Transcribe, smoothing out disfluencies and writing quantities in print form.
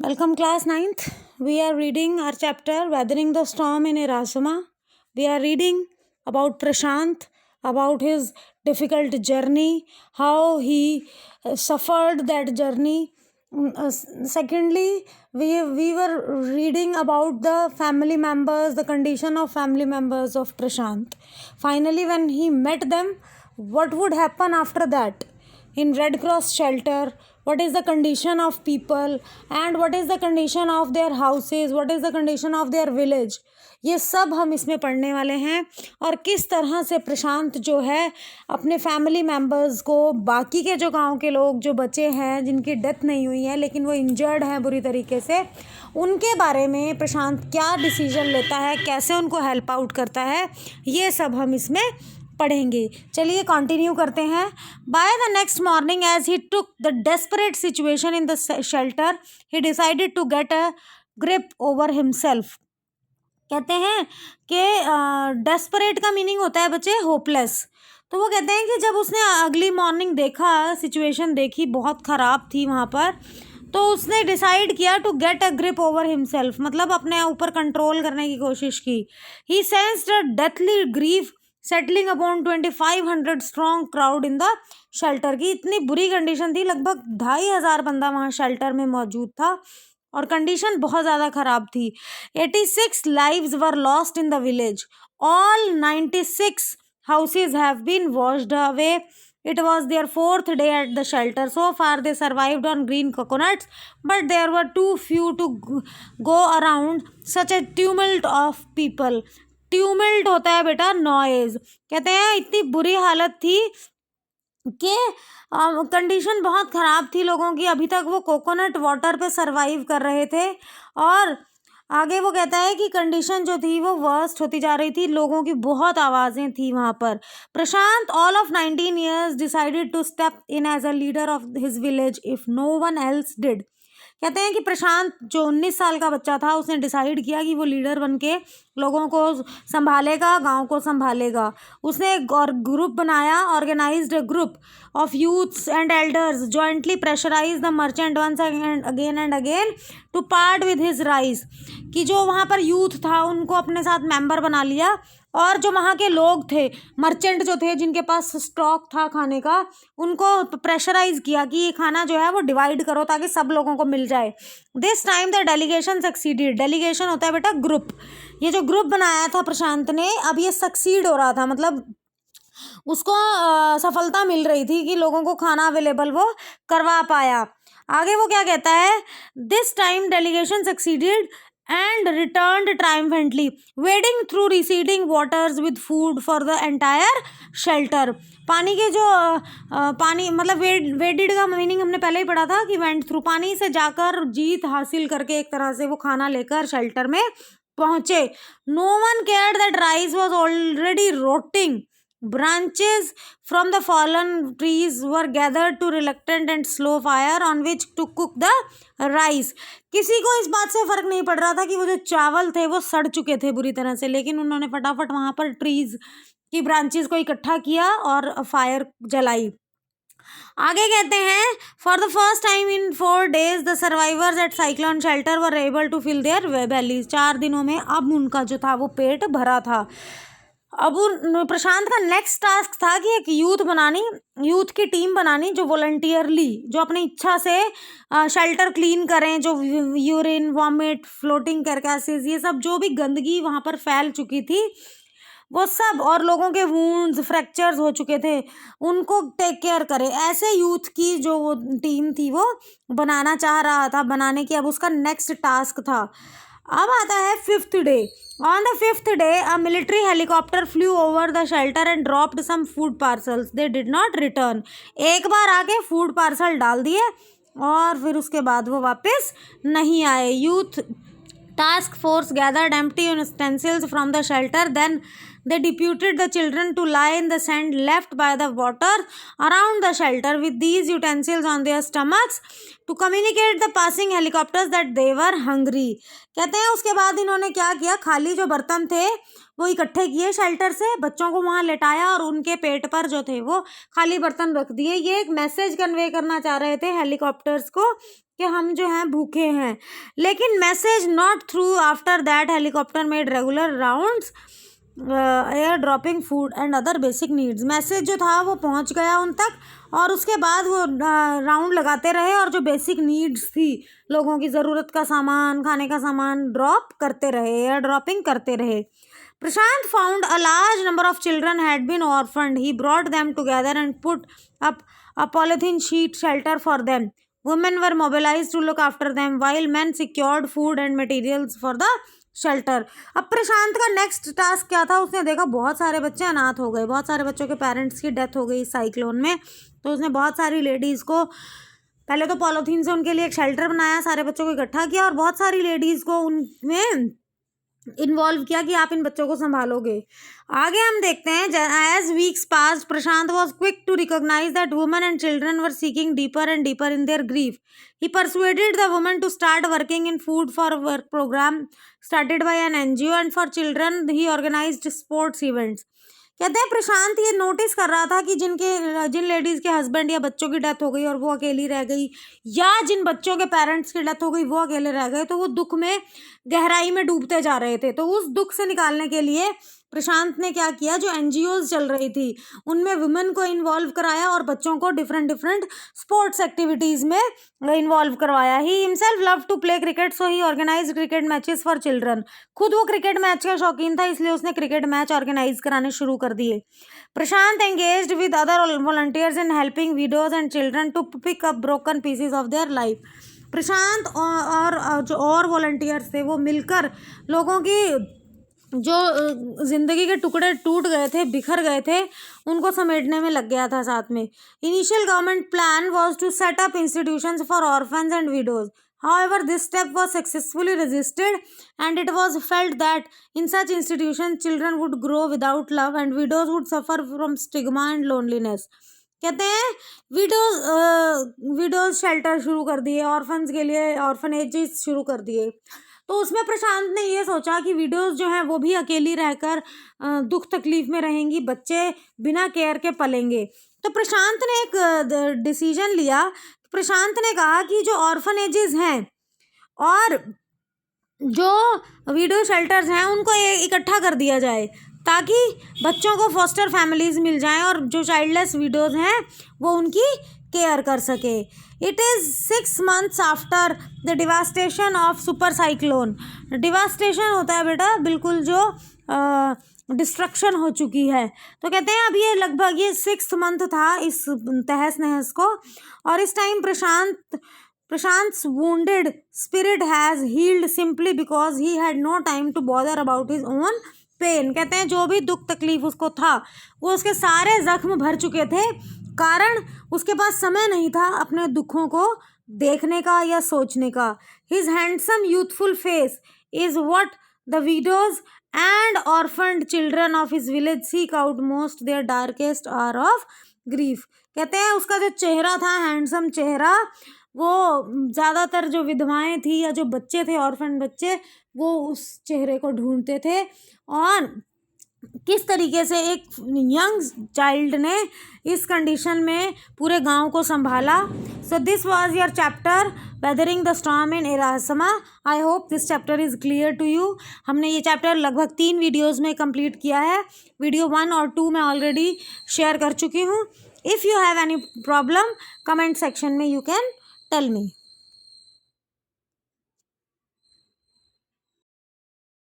Welcome class ninth. We are reading our chapter Weathering the Storm in Erasuma. We are reading about Prashant, about his difficult journey, how he suffered that journey. Secondly, we were reading about the family members, the condition of family members of Prashant. Finally, when he met them, what would happen after that? In Red Cross shelter, what is the condition of people and what is the condition of their houses, what is the condition of their village, ये सब हम इसमें पढ़ने वाले हैं। और किस तरह से प्रशांत जो है अपने फैमिली मेम्बर्स को, बाकी के जो गांव के लोग जो बचे हैं जिनकी डेथ नहीं हुई है लेकिन वो इंजर्ड हैं बुरी तरीके से, उनके बारे में प्रशांत क्या डिसीजन लेता है, कैसे उनको हेल्प आउट करता है, ये सब हम इसमें पढ़ेंगे। चलिए कंटिन्यू करते हैं। By the next morning as he took the desperate situation in the shelter he decided to get a grip over himself. कहते हैं कि डेस्परेट का मीनिंग होता है बच्चे होपलेस। तो वो कहते हैं कि जब उसने अगली मॉर्निंग देखा, सिचुएशन देखी बहुत ख़राब थी वहाँ पर, तो उसने डिसाइड किया to get a grip over himself, मतलब अपने ऊपर कंट्रोल करने की कोशिश की। He sensed a deathly grief settling upon 2500 strong crowd in the shelter की। इतनी बुरी कंडीशन थी, लगभग 2500 बंदा वहाँ शेल्टर में मौजूद था और कंडीशन बहुत ज़्यादा ख़राब थी। 86 lives were lost in the village, all 96 houses have been washed away. It was their 4th day at the shelter. So far they survived on green coconuts, but there were too few to go around such a tumult of people. Tumult होता है बेटा noise. कहते हैं इतनी बुरी हालत थी कि कंडीशन बहुत ख़राब थी लोगों की। अभी तक वो कोकोनट वाटर पे सरवाइव कर रहे थे और आगे वो कहता है कि कंडीशन जो थी वो वर्स्ट होती जा रही थी, लोगों की बहुत आवाज़ें थी वहाँ पर। Prashant all of 19 years decided to step in as a leader of his village if no one else did. कहते हैं कि प्रशांत जो 19 साल का बच्चा था उसने डिसाइड किया कि वो लीडर बन के लोगों को संभालेगा, गांव को संभालेगा। उसने एक और ग्रुप बनाया, organised a group of youths and elders jointly pressurise the merchant once again and again to part with his rice. कि जो वहाँ पर यूथ था उनको अपने साथ मेंबर बना लिया और जो वहाँ के लोग थे, मर्चेंट जो थे जिनके पास स्टॉक था खाने का, उनको प्रेशराइज किया कि ये खाना जो है वो डिवाइड करो ताकि सब लोगों को मिल जाए। This time the delegation succeeded. Delegation होता है बेटा ग्रुप। ये जो ग्रुप बनाया था प्रशांत ने, अब ये सक्सीड हो रहा था, मतलब उसको सफलता मिल रही थी कि लोगों को खाना अवेलेबल वो करवा पाया। आगे वो क्या कहता है, this time delegation succeeded and returned triumphantly, wading through receding waters with food for the entire shelter. पानी के जो पानी मतलब वेडिड का मीनिंग हमने पहले ही पढ़ा था कि वेंट थ्रू, पानी से जाकर जीत हासिल करके एक तरह से वो खाना लेकर शेल्टर में पहुंचे। No one cared that rice was already rotting. Branches from the fallen trees were gathered to reluctant and slow fire on which to cook the rice. किसी को इस बात से फ़र्क नहीं पड़ रहा था कि वो जो चावल थे वो सड़ चुके थे बुरी तरह से, लेकिन उन्होंने फटाफट वहाँ पर ट्रीज की ब्रांचेस को इकट्ठा किया और फायर जलाई। आगे कहते हैं for the first time in 4 days the survivors at cyclone shelter were able to fill their bellies. 4 दिनों में अब उनका जो था वो पेट भरा था। अब प्रशांत का नेक्स्ट टास्क था कि एक यूथ की टीम बनानी जो वॉलंटियरली, जो अपनी इच्छा से शेल्टर क्लीन करें, जो यूरिन, वॉमिट, फ्लोटिंग कैरकासेस, ये सब जो भी गंदगी वहाँ पर फैल चुकी थी वो सब, और लोगों के वुंड्स, फ्रैक्चर्स हो चुके थे, उनको टेक केयर करे। ऐसे यूथ की जो वो टीम थी वो बनाना चाह रहा था, बनाने की अब उसका नेक्स्ट टास्क था। अब आता है 5th day. On the 5th day a military helicopter flew over the shelter and dropped some food parcels. They did not return. एक बार आके फूड पार्सल डाल दिए और फिर उसके बाद वो वापस नहीं आए। Youth task force gathered empty utensils from the shelter, then They deputed the children to lie in the sand left by the water around the shelter with these utensils on their stomachs to communicate the passing helicopters that they were hungry. कहते हैं उसके बाद इन्होंने क्या किया, खाली जो बर्तन थे वो इकट्ठे किए शेल्टर से, बच्चों को वहाँ लेटाया और उनके पेट पर जो थे वो खाली बर्तन रख दिए. ये एक मैसेज कन्वे करना चाह रहे थे हेलीकॉप्टर्स को कि हम जो हैं भूखे हैं. लेकिन message not through. After that helicopter made regular rounds air dropping food and other basic needs. Message जो था वो पहुंच गया उन तक और उसके बाद वो राउंड लगाते रहे और जो बेसिक नीड्स थी, लोगों की ज़रूरत का सामान, खाने का सामान ड्रॉप करते रहे, एयर ड्रॉपिंग करते रहे. Prashant found a large number of children had been orphaned. He brought them together and put up a polythene sheet shelter for them. Women were mobilized to look after them while men secured food and materials for the shelter. अब प्रशांत का next task क्या था, उसने देखा बहुत सारे बच्चे अनाथ हो गए, बहुत सारे बच्चों के पेरेंट्स की डेथ हो गई साइक्लोन में. तो उसने बहुत सारी लेडीज़ को पहले तो पॉलीथीन से उनके लिए एक शेल्टर बनाया, सारे बच्चों को इकट्ठा किया और बहुत सारी लेडीज़ को उनमें इन्वॉल्व किया कि आप इन बच्चों को संभालोगे. आगे हम देखते हैं. As weeks pass Prashant was quick to recognise that women and children were seeking deeper and deeper in their grief. He persuaded the women to start working in food for work programme started by an NGO and for children he organised sports events. कहते हैं प्रशांत ये notice कर रहा था कि जिन ladies के husband या बच्चों की डेथ हो गई और वो अकेली रह गई, या जिन बच्चों के पेरेंट्स की डेथ हो गई वो अकेले रह गए, तो वो दुख में गहराई में डूबते जा रहे थे. तो उस दुख से निकालने के लिए प्रशांत ने क्या किया, जो NGOs चल रही थी उनमें वुमेन को इन्वॉल्व कराया और बच्चों को डिफरेंट स्पोर्ट्स एक्टिविटीज़ में इन्वॉल्व करवाया. He himself love to play cricket, so he organise cricket matches for children. खुद वो क्रिकेट मैच का शौकीन था, इसलिए उसने क्रिकेट मैच ऑर्गेनाइज कराने शुरू कर दिए. Prashant engaged with other volunteers in helping widows and children to pick up broken pieces of their life. Prashant और जो और वॉलंटियर्स थे वो मिलकर लोगों की जो ज़िंदगी के टुकड़े टूट गए थे, बिखर गए थे, उनको समेटने में लग गया था साथ में. Initial government plan was to set up institutions for orphans and widows. However, this step was successfully resisted and it was felt that in such institutions children would grow without love and widows would suffer from stigma and loneliness. कहते हैं widows shelter शुरू कर दिए, orphans के लिए orphanages शुरू कर दिए. तो उसमें प्रशांत ने ये सोचा कि विडोज जो हैं वो भी अकेली रहकर दुख तकलीफ में रहेंगी, बच्चे बिना केयर के पलेंगे. तो प्रशांत ने एक डिसीजन लिया. प्रशांत ने कहा कि जो ऑर्फनेजेस हैं और जो विडो शेल्टर्स हैं उनको इकट्ठा कर दिया जाए ताकि बच्चों को फॉस्टर फैमिलीज मिल जाएं और जो चाइल्डलेस विडोज हैं वो उनकी केयर कर सके. It is 6 months after the devastation of super cyclone. Devastation होता है बेटा बिल्कुल जो डिस्ट्रक्शन हो चुकी है. तो कहते हैं अब ये लगभग 6th month था इस तहस नहस को, और इस time प्रशांत's wounded spirit has healed simply because he had no time to bother about his own pain. कहते हैं जो भी दुख तकलीफ उसको था वो उसके सारे जख्म भर चुके थे, कारण उसके पास समय नहीं था अपने दुखों को देखने का या सोचने का. His handsome youthful face is what the widows and orphaned children of his village seek out most their darkest hour of grief. कहते हैं उसका जो चेहरा था, हैंडसम चेहरा, वो ज़्यादातर जो विधवाएं थी या जो बच्चे थे, ऑर्फन बच्चे, वो उस चेहरे को ढूंढते थे. और किस तरीके से एक यंग चाइल्ड ने इस कंडीशन में पूरे गांव को संभाला. So this was your chapter weathering the storm in Ersama. I hope this chapter is clear to you. हमने ये चैप्टर लगभग 3 वीडियोस में कंप्लीट किया है. वीडियो 1 और 2 मैं ऑलरेडी शेयर कर चुकी हूँ. If you have any problem comment section में यू कैन टेल मी.